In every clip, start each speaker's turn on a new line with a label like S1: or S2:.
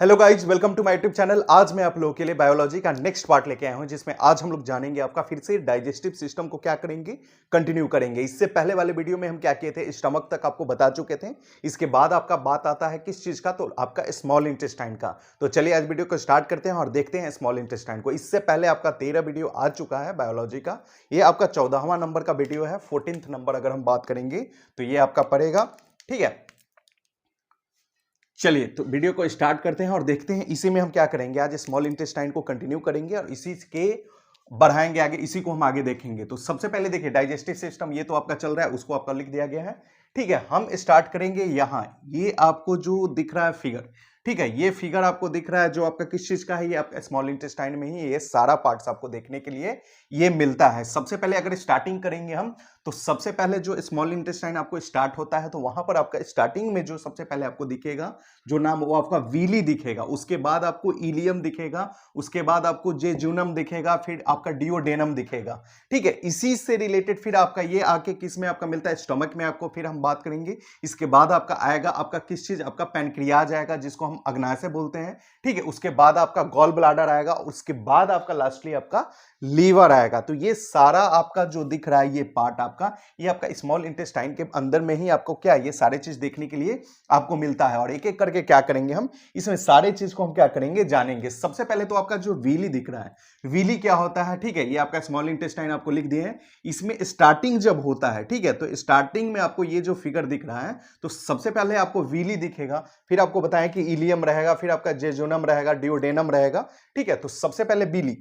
S1: Hello guys, welcome to my YouTube channel. आज मैं आप लोगों के लिए बायोलॉजी का नेक्स्ट पार्ट लेके आया हूं, जिसमें आज हम लोग जानेंगे आपका फिर से डाइजेस्टिव सिस्टम को क्या करेंगे, कंटिन्यू करेंगे। इससे पहले वाले वीडियो में हम क्या किए थे, स्टमक तक आपको बता चुके थे। इसके बाद आपका बात आता है किस चीज का, तो आपका स्मॉल इंटेस्टाइन का। तो चलिए आज वीडियो को स्टार्ट करते हैं और देखते हैं स्मॉल इंटेस्टाइन को। इससे पहले आपका 13 वीडियो आ चुका है बायोलॉजी का। ये आपका 14वां नंबर का वीडियो है। 14th नंबर अगर हम बात करेंगे तो ये आपका पड़ेगा। ठीक है, चलिए तो वीडियो को स्टार्ट करते हैं और देखते हैं इसी में हम क्या करेंगे। आज स्मॉल इंटेस्टाइन को कंटिन्यू करेंगे और इसी के बढ़ाएंगे आगे, इसी को हम आगे देखेंगे। तो सबसे पहले देखिए डाइजेस्टिव सिस्टम, ये तो आपका चल रहा है, उसको आपका लिख दिया गया है। ठीक है, हम स्टार्ट करेंगे यहां। ये आपको जो दिख रहा है फिगर, ठीक है, ये फिगर आपको दिख रहा है जो आपका किस चीज का है, ये आपका स्मॉल इंटेस्टाइन में ही ये सारा पार्ट्स आपको देखने के लिए ये मिलता है। सबसे पहले अगर स्टार्टिंग करेंगे हम, तो सबसे पहले जो स्मॉल इंटेस्टाइन आपको स्टार्ट होता है, तो वहां पर आपका स्टार्टिंग में जो सबसे पहले आपको दिखेगा जो नाम, वो आपका वीली दिखेगा। उसके बाद आपको इलियम दिखेगा, उसके बाद आपको जेजुनम दिखेगा, फिर आपका डिओडेनम दिखेगा। ठीक है, इसी से रिलेटेड फिर आपका ये आके किस में आपका मिलता है, स्टमक में आपको फिर हम बात करेंगे। इसके बाद आपका आएगा आपका किस चीज, आपका पैनक्रियाज आएगा, जिसको हम अग्नाशय बोलते हैं। ठीक है, उसके बाद आपका गॉल ब्लाडर आएगा, उसके बाद आपका लास्टली आपका लीवर आएगा। तो ये सारा आपका जो दिख रहा है ये पार्ट आपका, ये आपका स्मॉल इंटेस्टाइन के अंदर में ही आपको क्या, ये सारे चीज देखने के लिए आपको मिलता है। और एक एक करके क्या करेंगे हम, इसमें सारे चीज को हम क्या करेंगे, जानेंगे। सबसे पहले तो आपका जो वीली दिख रहा है, वीली क्या होता है। ठीक है, ये आपका स्मॉल इंटेस्टाइन आपको लिख दिए हैं। इसमें स्टार्टिंग जब होता है, ठीक है, तो स्टार्टिंग में आपको ये जो फिगर दिख रहा है, तो सबसे पहले आपको वीली दिखेगा, फिर आपको बताएं कि इलियम रहेगा, फिर आपका जेजुनम रहेगा, डिओडेनम रहेगा। ठीक है, तो सबसे पहले बीली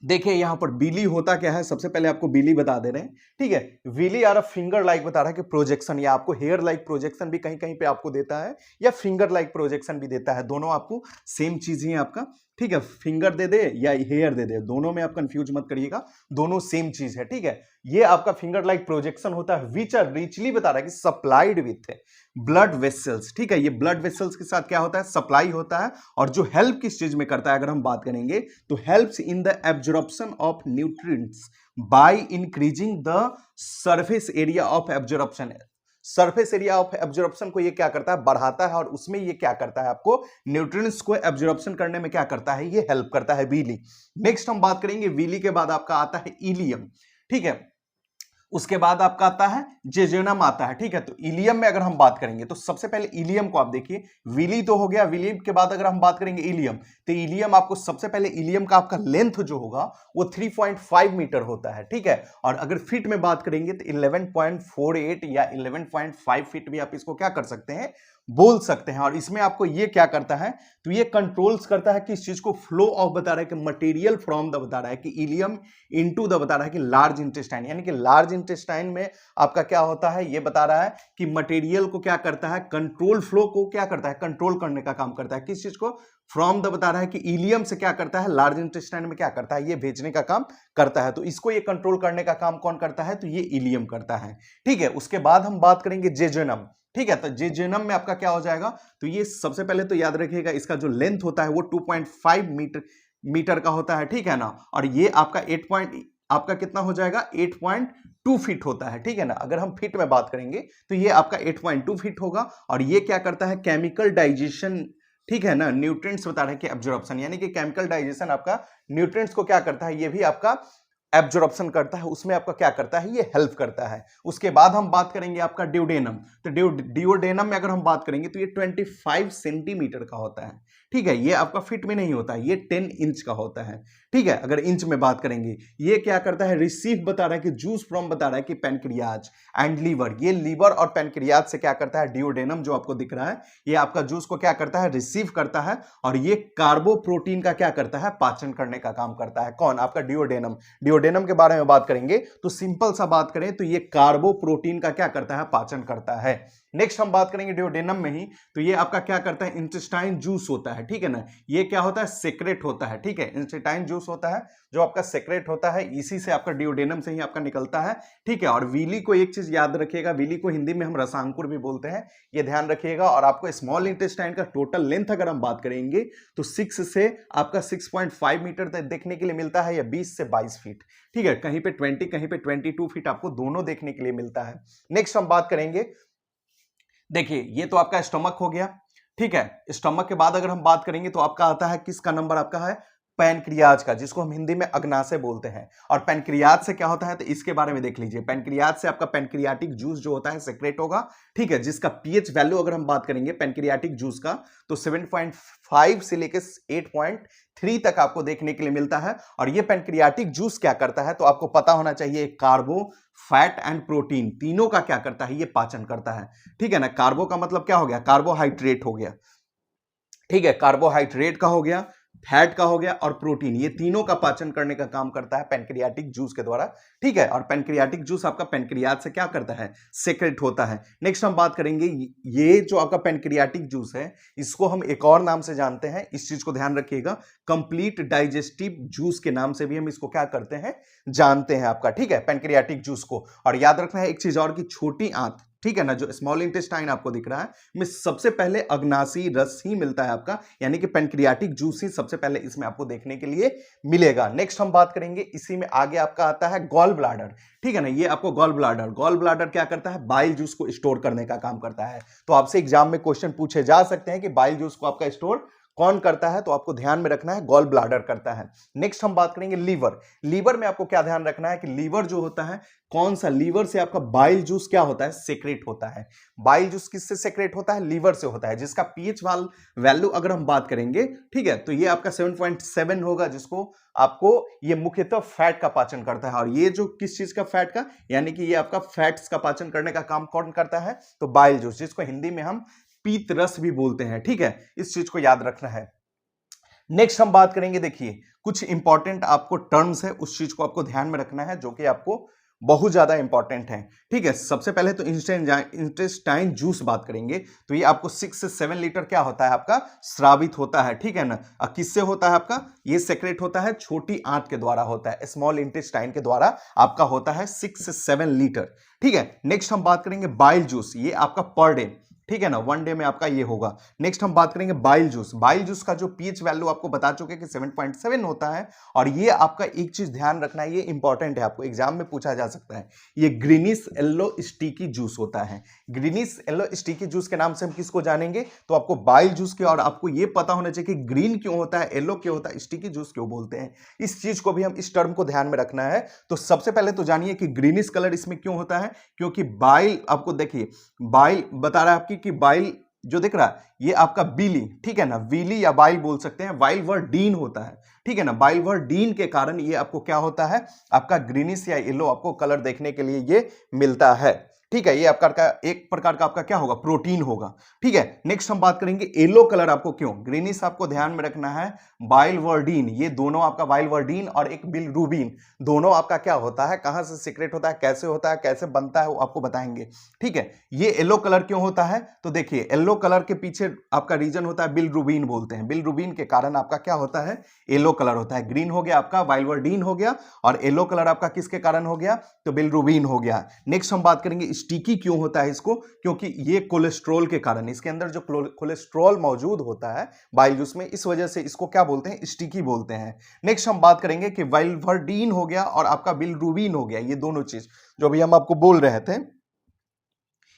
S1: देखिए, यहां पर बीली होता क्या है, सबसे पहले आपको बीली बता दे रहे हैं। ठीक है, बीली यार फिंगर लाइक बता रहा है कि प्रोजेक्शन, या आपको हेयर लाइक प्रोजेक्शन भी कहीं कहीं पे आपको देता है, या फिंगर लाइक प्रोजेक्शन भी देता है। दोनों आपको सेम चीज ही है आपका। ठीक है, फिंगर दे दे या हेयर दे दे, दोनों में आप कंफ्यूज मत करिएगा, दोनों सेम चीज है। ठीक है, ये आपका फिंगर लाइक प्रोजेक्शन होता है, विच आर रिचली बता रहा है कि सप्लाइड विथ ब्लड वेसल्स। ठीक है, ये ब्लड वेसल्स के साथ क्या होता है, सप्लाई होता है। और जो हेल्प किस चीज में करता है अगर हम बात करेंगे, तो helps in the absorption of nutrients by increasing the surface area of absorption. Surface area of absorption को ये क्या करता है, बढ़ाता है, और उसमें ये क्या करता है, आपको न्यूट्रिएंट्स को एब्जॉर्प्शन करने में क्या करता है, ये हेल्प करता है वीली। नेक्स्ट हम बात करेंगे, वीली के बाद आपका आता है इलियम। ठीक है, उसके बाद आपका आता है जेजुनम आता है। ठीक है, तो इलियम में अगर हम बात करेंगे, तो सबसे पहले इलियम को आप देखिए, विली तो हो गया, विली के बाद अगर हम बात करेंगे इलियम, तो इलियम आपको सबसे पहले, इलियम का आपका लेंथ जो होगा वो 3.5 मीटर होता है। ठीक है, और अगर फीट में बात करेंगे तो 11.48 या 11.5 फीट भी आप इसको क्या कर सकते हैं, बोल सकते हैं। और इसमें आपको ये क्या करता है, तो ये कंट्रोल्स करता है किस चीज को, फ्लो ऑफ बता रहा है कि मटेरियल फ्रॉम द बता रहा है कि इलियम इनटू द बता रहा है कि लार्ज इंटेस्टाइन, यानी कि लार्ज इंटेस्टाइन में आपका क्या होता है, ये बता रहा है कि मटेरियल को क्या करता है, कंट्रोल फ्लो को क्या करता है, कंट्रोल करने का काम करता है। किस चीज को, फ्रॉम द बता रहा है कि इलियम से क्या करता है, लार्ज इंटेस्टाइन में क्या करता है, ये भेजने का काम करता है। तो इसको ये कंट्रोल करने का काम कौन करता है, तो ये इलियम करता है। ठीक है, उसके बाद हम बात करेंगे जेजुनम। ठीक है, तो जेजुनम में आपका क्या हो जाएगा, तो ये सबसे पहले तो याद रखिएगा, इसका जो लेंथ होता है वो 2.5 मीटर का होता है। ठीक है ना, और ये आपका 8 पॉइंट आपका कितना हो जाएगा, 8.2 फीट होता है। ठीक है ना, अगर हम फीट में बात करेंगे तो ये आपका 8.2 फीट होगा। और ये क्या करता है, केमिकल डाइजेशन। ठीक है ना, न्यूट्रिएंट्स बता रहे हैं कि एब्जॉर्प्शन, यानी कि केमिकल डाइजेशन आपका न्यूट्रिएंट्स को क्या करता है, ये भी आपका एब्जॉर्प्शन करता है, उसमें आपका क्या करता है, ये हेल्प करता है। उसके बाद हम बात करेंगे आपका डिओडेनम। तो डिओडेनम में अगर हम बात करेंगे तो ये 25 सेंटीमीटर का होता है। ठीक है, ये आपका फीट में नहीं होता है, ये 10 इंच का होता है। ठीक है, अगर इंच में बात करेंगे, ये क्या करता है, रिसीव बता रहा है कि जूस फ्रॉम बता रहा है कि पैनक्रियाज एंड लीवर, ये लीवर और पैनक्रियाज से क्या करता है, डिओडेनम जो आपको दिख रहा है, ये आपका जूस को क्या करता है, रिसीव करता है। और ये कार्बोप्रोटीन का क्या करता है, पाचन करने का काम करता है। कौन, आपका डिओडेनम। डिओडेनम के बारे में बात करेंगे तो सिंपल सा बात करें तो ये कार्बोप्रोटीन का क्या करता है, पाचन करता है। नेक्स्ट हम बात करेंगे डिओडेनम में ही, तो ये आपका क्या करता है, इंटेस्टाइन जूस होता है। ठीक है ना, ये क्या होता है, सेक्रेट होता है। ठीक है, इंटेस्टाइन जूस होता है जो आपका सेक्रेट होता है, इसी से आपका डिओडेनम से ही आपका निकलता है। ठीक है, और वीली को एक चीज याद रखिएगा, वीली को हिंदी में हम रसांकुर भी बोलते हैं, ये ध्यान रखिएगा। और आपको स्मॉल इंटेस्टाइन का टोटल लेंथ अगर हम बात करेंगे तो 6 से आपका 6.5 मीटर तक देखने के लिए मिलता है, या 20 से 22 फीट। ठीक है, कहीं पे 20, कहीं पे 22 फीट आपको दोनों देखने के लिए मिलता है। नेक्स्ट हम बात करेंगे, देखिए ये तो आपका स्टमक हो गया। ठीक है। स्टमक के बाद अगर हम बात करेंगे तो आपका आता है किसका नंबर, आपका है पैनक्रियाज का, जिसको हम हिंदी में अग्नाशय बोलते हैं। और पैनक्रियाज से क्या होता है तो इसके बारे में देख लीजिए। पैनक्रियाज से आपका पैनक्रियाटिक जूस जो होता है सेक्रेट होगा, ठीक है, जिसका पीएच वैल्यू अगर हम बात करेंगे पैनक्रियाटिक जूस का तो 7.5 से लेकर 8.3 तक आपको देखने के लिए मिलता है। और ये पैनक्रियाटिक जूस क्या करता है तो आपको पता होना चाहिए, कार्बो, फैट एंड प्रोटीन तीनों का क्या करता है, ये पाचन करता है। ठीक है ना। कार्बो का मतलब क्या हो गया, कार्बोहाइड्रेट हो गया, ठीक है, कार्बोहाइड्रेट का हो गया, फैट का हो गया और प्रोटीन, ये तीनों का पाचन करने का काम करता है पैनक्रियाटिक जूस के द्वारा। ठीक है। और पैनक्रियाटिक जूस आपका पैनक्रियाज से क्या करता है, सेक्रेट होता है। नेक्स्ट हम बात करेंगे, ये जो आपका पैनक्रियाटिक जूस है इसको हम एक और नाम से जानते हैं, इस चीज को ध्यान रखिएगा, कंप्लीट डाइजेस्टिव जूस के नाम से भी हम इसको क्या करते हैं, जानते हैं आपका। ठीक है, पैनक्रियाटिक जूस को। और याद रखना है एक चीज और, की छोटी आंत, ठीक है ना, जो स्मॉल इंटेस्टाइन आपको दिख रहा है में सबसे पहले अग्नाशी रस ही मिलता है आपका, यानी कि पैनक्रियाटिक जूस ही सबसे पहले इसमें आपको देखने के लिए मिलेगा। नेक्स्ट हम बात करेंगे, इसी में आगे आपका आता है गॉल ब्लाडर। ठीक है ना, ये आपको गॉल ब्लाडर क्या करता है, बाइल जूस को स्टोर करने का काम करता है। तो आपसे एग्जाम में क्वेश्चन पूछे जा सकते हैं कि बाइल जूस को आपका स्टोर कौन करता है, तो आपको ध्यान में रखना है गॉल ब्लाडर करता है। नेक्स्ट हम बात करेंगे लीवर में आपको क्या ध्यान रखना है कि लीवर जो होता है, कौन सा, लीवर से आपका बाइल जूस क्या होता है, सेक्रेट होता है। बाइल जूस किससे सेक्रेट होता है, लीवर से होता है, जिसका पीएच वैल्यू अगर हम बात करेंगे, ठीक है, तो ये आपका 7.7 होगा, जिसको आपको ये मुख्यतः फैट का पाचन करता है। और ये जो किस चीज का, फैट का, यानी कि ये आपका फैट्स का पाचन करने का काम कौन करता है, तो बाइल जूस, जिसको हिंदी में हम पीत रस भी बोलते हैं। ठीक है, इस चीज को याद रखना है। नेक्स्ट हम बात करेंगे, देखिए कुछ इंपॉर्टेंट आपको टर्म्स है, उस चीज को आपको ध्यान में रखना है जो कि आपको बहुत ज्यादा इंपॉर्टेंट है। ठीक है, सबसे पहले तो इंटेस्टाइन जूस बात करेंगे तो ये आपको 6 से 7 लीटर क्या होता है आपका, स्रावित होता है। ठीक है ना। किससे होता है आपका, ये सेक्रेट होता है छोटी आंत के द्वारा होता है, स्मॉल इंटेस्टाइन के द्वारा आपका होता है 6 से 7 लीटर। ठीक है। नेक्स्ट हम बात करेंगे बाइल जूस, ये आपका पर डे, ठीक है ना, 1 डे में आपका ये होगा। नेक्स्ट हम बात करेंगे बाइल जूस का जो पीएच वैल्यू आपको बता चुके कि 7.7 होता है। और ये आपका एक चीज ध्यान रखना है, ये इंपॉर्टेंट है, आपको एग्जाम में पूछा जा सकता है, ये ग्रीनिश येलो स्टिकी जूस होता है। ग्रीनिश येलो स्टिकी जूस के नाम से हम किसको जानेंगे, तो आपको बाइल जूस के, और आपको ये पता होना चाहिए कि ग्रीन क्यों होता है, येलो क्यों होता है, स्टिकी जूस क्यों बोलते हैं, इस चीज को भी हम, इस टर्म को ध्यान में रखना है। तो सबसे पहले तो जानिए कि ग्रीनिश कलर इसमें क्यों होता है, क्योंकि बाइल, आपको देखिए बाइल बता रहा है आपकी कि बाइल जो दिख रहा है ये आपका बीली, ठीक है ना, वीली या बाइल बोल सकते हैं, बाइलवर्डीन होता है। ठीक है ना, बाइलवर्डीन के कारण ये आपको क्या होता है, आपका ग्रीनिश या येलो आपको कलर देखने के लिए ये मिलता है। ठीक है, ये आपका एक प्रकार का आपका क्या होगा, प्रोटीन होगा। ठीक है। नेक्स्ट हम बात करेंगे येलो कलर आपको क्यों, ग्रीनिश आपको ध्यान में रखना है, बाइलवर्डीन, ये दोनों आपका बाइलवर्डीन और एक बिलरुबिन, दोनों आपका क्या होता है, कहां से सीक्रेट होता है, कैसे होता है, कैसे बनता है, वो आपको बताएंगे। ठीक है। ये येलो कलर क्यों होता है, तो देखिए येलो कलर के पीछे आपका रीजन होता है, बिलरुबिन बोलते हैं, बिलरुबिन के कारण आपका क्या होता है, येलो कलर होता है। ग्रीन हो गया आपका बाइलवर्डीन हो गया, और येलो कलर आपका किसके कारण हो गया, तो बिलरुबिन हो गया। नेक्स्ट हम बात करेंगे स्टिकी क्यों होता है इसको, क्योंकि ये कोलेस्ट्रॉल के कारण, इसके अंदर जो कोलेस्ट्रॉल मौजूद होता है बाइल जूस में, इस वजह से इसको क्या बोलते हैं, स्टिकी बोलते हैं। नेक्स्ट हम बात करेंगे कि बाइलवर्डीन हो गया और आपका बिलरुबिन हो गया, ये दोनों चीज जो भी हम आपको बोल रहे थे,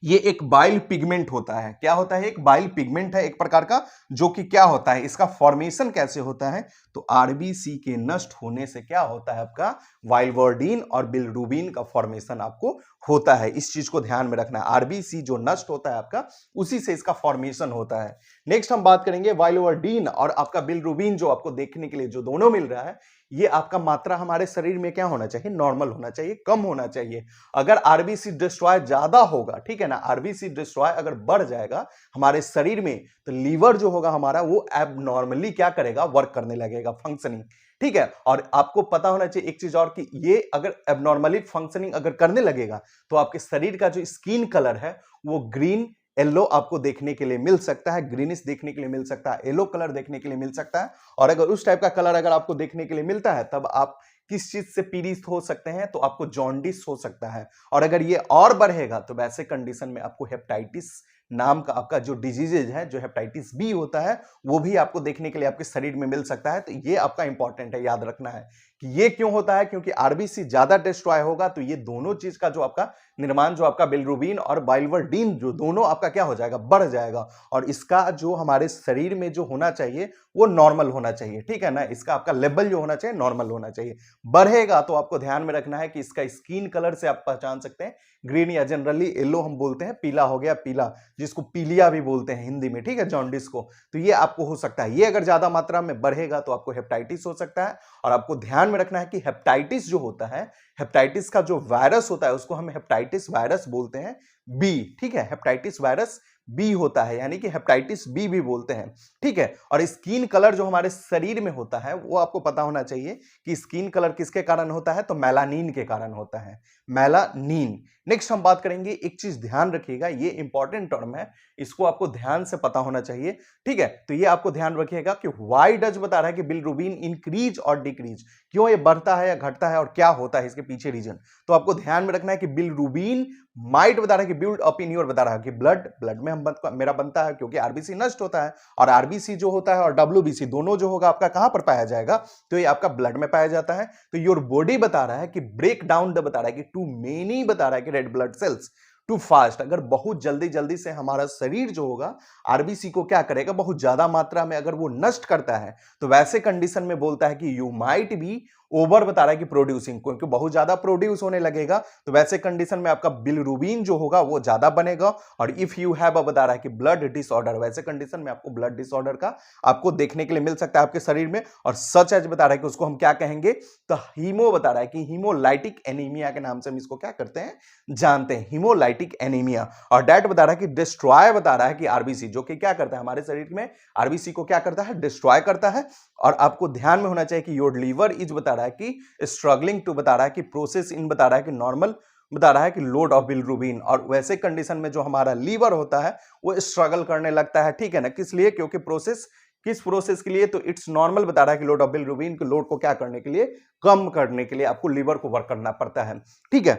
S1: ये एक बाइल पिगमेंट होता है। क्या होता है, एक बाइल पिगमेंट है एक प्रकार का, जो कि क्या होता है, इसका फॉर्मेशन कैसे होता है, तो आरबीसी के नष्ट होने से क्या होता है आपका, बाइलवर्डीन और बिलरुबिन का फॉर्मेशन आपको होता है। इस चीज को ध्यान में रखना है, आरबीसी जो नष्ट होता है आपका, उसी से इसका फॉर्मेशन होता है। नेक्स्ट हम बात करेंगे बाइलवर्डीन और आपका बिलरुबिन, जो आपको देखने के लिए जो दोनों मिल रहा है, ये आपका मात्रा हमारे शरीर में क्या होना चाहिए, नॉर्मल होना चाहिए, कम होना चाहिए। अगर आरबीसी डिस्ट्रॉय ज्यादा होगा, ठीक है ना, आरबीसी डिस्ट्रॉय अगर बढ़ जाएगा हमारे शरीर में, तो लीवर जो होगा हमारा वो एबनॉर्मली क्या करेगा, वर्क करने लगेगा, फंक्शनिंग। ठीक है। और आपको पता होना चाहिए एक चीज और, कि ये अगर एबनॉर्मली फंक्शनिंग अगर करने लगेगा तो आपके शरीर का जो स्किन कलर है वो ग्रीन येलो आपको देखने के लिए मिल सकता है, ग्रीनिश देखने के लिए मिल सकता है, येलो कलर देखने के लिए मिल सकता है। और अगर उस टाइप का कलर अगर आपको देखने के लिए मिलता है, तब आप किस चीज से पीड़ित हो सकते हैं, तो आपको जॉन्डिस हो सकता है। और अगर ये और बढ़ेगा तो वैसे कंडीशन में आपको हेपेटाइटिस नाम का आपका जो डिजीजेज है, जो हेपेटाइटिस बी होता है, वो भी आपको देखने के लिए आपके शरीर में मिल सकता है। तो ये आपका इंपॉर्टेंट है, याद रखना है कि ये क्यों होता है, क्योंकि आरबीसी ज्यादा डिस्ट्रॉय होगा तो ये दोनों चीज का जो आपका निर्माण, जो आपका बिलिरुबिन और बाइलवर्डीन, जो दोनों आपका क्या हो जाएगा, बढ़ जाएगा। और इसका जो हमारे शरीर में जो होना चाहिए वो नॉर्मल होना चाहिए, ठीक है ना, इसका आपका लेवल जो होना चाहिए नॉर्मल होना चाहिए। बढ़ेगा तो आपको ध्यान में रखना है कि इसका स्किन कलर से आप पहचान सकते हैं, ग्रीन या जनरली येलो हम बोलते हैं, पीला हो गया, पीला जिसको पीलिया भी बोलते हैं हिंदी में, ठीक है, जॉन्डिस को। तो ये आपको हो सकता है, ये अगर ज्यादा मात्रा में बढ़ेगा तो आपको हेपेटाइटिस हो सकता है। और आपको ध्यान में रखना है कि हेपेटाइटिस जो होता है, हेपेटाइटिस का जो वायरस होता है उसको हम हेपेटाइटिस वायरस बोलते हैं बी, ठीक है, हेपेटाइटिस वायरस बी होता है, यानी कि हेपेटाइटिस बी भी बोलते हैं, ठीक है। और स्किन कलर जो हमारे शरीर में होता है वो आपको पता होना चाहिए कि स्किन कलर किसके कारण होता है, तो मेलानिन के कारण होता है, मेलानिन। नेक्स्ट हम बात करेंगे, एक चीज ध्यान रखिएगा, ये इंपॉर्टेंट टर्म है, इसको आपको ध्यान से पता होना चाहिए, ठीक है। तो ये आपको ध्यान रखिएगा कि व्हाई डज बता रहा है कि बिलिरुबिन इंक्रीज और डिक्रीज, क्यों ये बढ़ता है या घटता है और क्या होता है इसके पीछे रीजन। तो आपको ध्यान में रखना है कि बिलिरुबिन माइट बता रहा है कि बिल्ड अप इन योर, बता रहा है कि ब्लड में हम मेरा बनता है, क्योंकि आरबीसी नष्ट होता है, और आरबीसी जो होता है और डब्ल्यूबीसी दोनों जो होगा आपका कहां पर पाया जाएगा, तो ये आपका ब्लड में पाया जाता है। तो योर बॉडी बता रहा है कि ब्रेक डाउन द, बता रहा है कि टू मेनी, बता रहा है कि red blood cells too fast, अगर बहुत जल्दी जल्दी से हमारा शरीर जो होगा आरबीसी को क्या करेगा, बहुत ज्यादा मात्रा में अगर वो नष्ट करता है, तो वैसे कंडीशन में बोलता है कि यू माइट बी ओवर, बता रहा है कि प्रोड्यूसिंग, क्योंकि बहुत ज्यादा प्रोड्यूस होने लगेगा तो वैसे कंडीशन में आपका बिलिरुबिन जो होगा वो ज्यादा बनेगा। और इफ यू हैव, बता रहा है कि ब्लड डिसऑर्डर, वैसे कंडीशन में आपको ब्लड डिसऑर्डर का आपको देखने के लिए मिल सकता है आपके शरीर में। और सच एज बता रहा है कि उसको हम क्या कहेंगे, तो हीमो, बता रहा है कि हीमोलाइटिक एनीमिया के नाम से हम इसको क्या करते हैं, जानते हैं, हीमोलाइटिक एनीमिया। और डेट बता रहा है कि डिस्ट्रॉय, बता रहा है कि आरबीसी, जो कि क्या करता है हमारे शरीर में, आरबीसी को क्या करता है, डिस्ट्रॉय करता है। और आपको ध्यान में होना चाहिए कि योर लीवर इज, बता रहा है कि स्ट्रगलिंग टू, बता रहा है कि प्रोसेस इन, बता रहा है कि नॉर्मल, बता रहा है कि लोड ऑफ बिलिरुबिन। और वैसे कंडीशन में जो हमारा लीवर होता है वो स्ट्रगल करने लगता है, ठीक है ना, किस लिए, क्योंकि प्रोसेस, किस प्रोसेस के लिए, तो इट्स नॉर्मल, बता रहा है कि लोड ऑफ बिलिरुबिन के लोड को क्या करने के लिए, कम करने के लिए आपको लीवर को वर्क करना पड़ता है, ठीक है।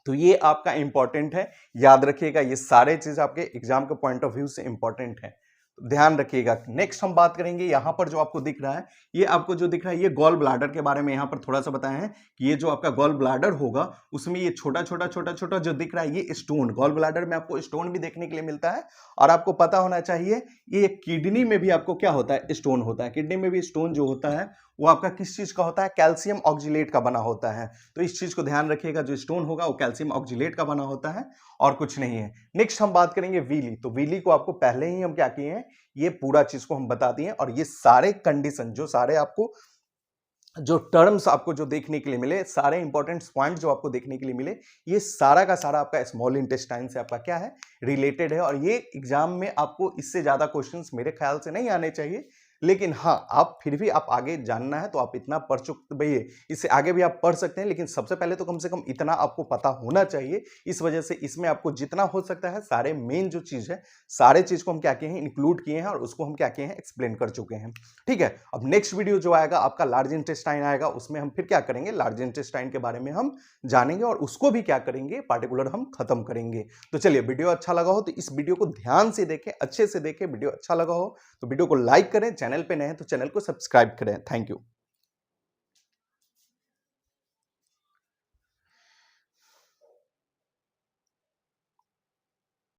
S1: तो ये आपका इंपॉर्टेंट है, याद रखिएगा, ये सारे चीज आपके एग्जाम के पॉइंट ऑफ व्यू से इंपॉर्टेंट है, ध्यान रखिएगा। नेक्स्ट हम बात करेंगे, यहां पर जो आपको दिख रहा है, ये आपको जो दिख रहा है ये गॉल ब्लाडर के बारे में यहां पर थोड़ा सा बताया है कि ये जो आपका गॉल ब्लाडर होगा उसमें ये छोटा छोटा छोटा छोटा जो दिख रहा है ये स्टोन, गॉल ब्लाडर में आपको स्टोन भी देखने के लिए मिलता है। और आपको पता होना चाहिए ये किडनी में भी आपको क्या होता है, स्टोन होता है, किडनी में भी स्टोन जो होता है वो आपका किस चीज का होता है, कैल्शियम ऑक्जिलेट का बना होता है। तो इस चीज को ध्यान रखिएगा, जो स्टोन होगा वो कैल्शियम ऑक्जिलेट का बना होता है और कुछ नहीं है। नेक्स्ट हम बात करेंगे वीली, तो वीली को आपको पहले ही हम क्या किए हैं, ये पूरा चीज को हम बता दिए। और ये सारे कंडीशन, जो सारे आपको जो टर्म्स आपको जो देखने के लिए मिले, सारे इंपॉर्टेंट पॉइंट जो आपको देखने के लिए मिले, ये सारा का सारा आपका स्मॉल इंटेस्टाइन से आपका क्या है, रिलेटेड है। और ये एग्जाम में आपको इससे ज्यादा क्वेश्चंस मेरे ख्याल से नहीं आने चाहिए, लेकिन हाँ आप फिर भी आप आगे जानना है तो आप इतना पढ़ चुके भैया, इससे आगे भी आप पढ़ सकते हैं, लेकिन सबसे पहले तो कम से कम इतना आपको पता होना चाहिए। इस वजह से इसमें आपको जितना हो सकता है सारे मेन जो चीज है, सारे चीज को हम क्या किए हैं, इंक्लूड किए हैं और उसको हम क्या किए हैं, एक्सप्लेन कर चुके हैं, ठीक है। अब नेक्स्ट वीडियो जो आएगा आपका लार्ज इंटेस्टाइन आएगा, उसमें हम फिर क्या करेंगे, लार्ज इंटेस्टाइन के बारे में हम जानेंगे और उसको भी क्या करेंगे, पार्टिकुलर हम खत्म करेंगे। तो चलिए, वीडियो अच्छा लगा हो तो इस वीडियो को ध्यान से देखें, अच्छे से देखें, वीडियो अच्छा लगा हो तो वीडियो को लाइक करें, चैनल पे नए हैं तो चैनल को सब्सक्राइब करें। Thank you.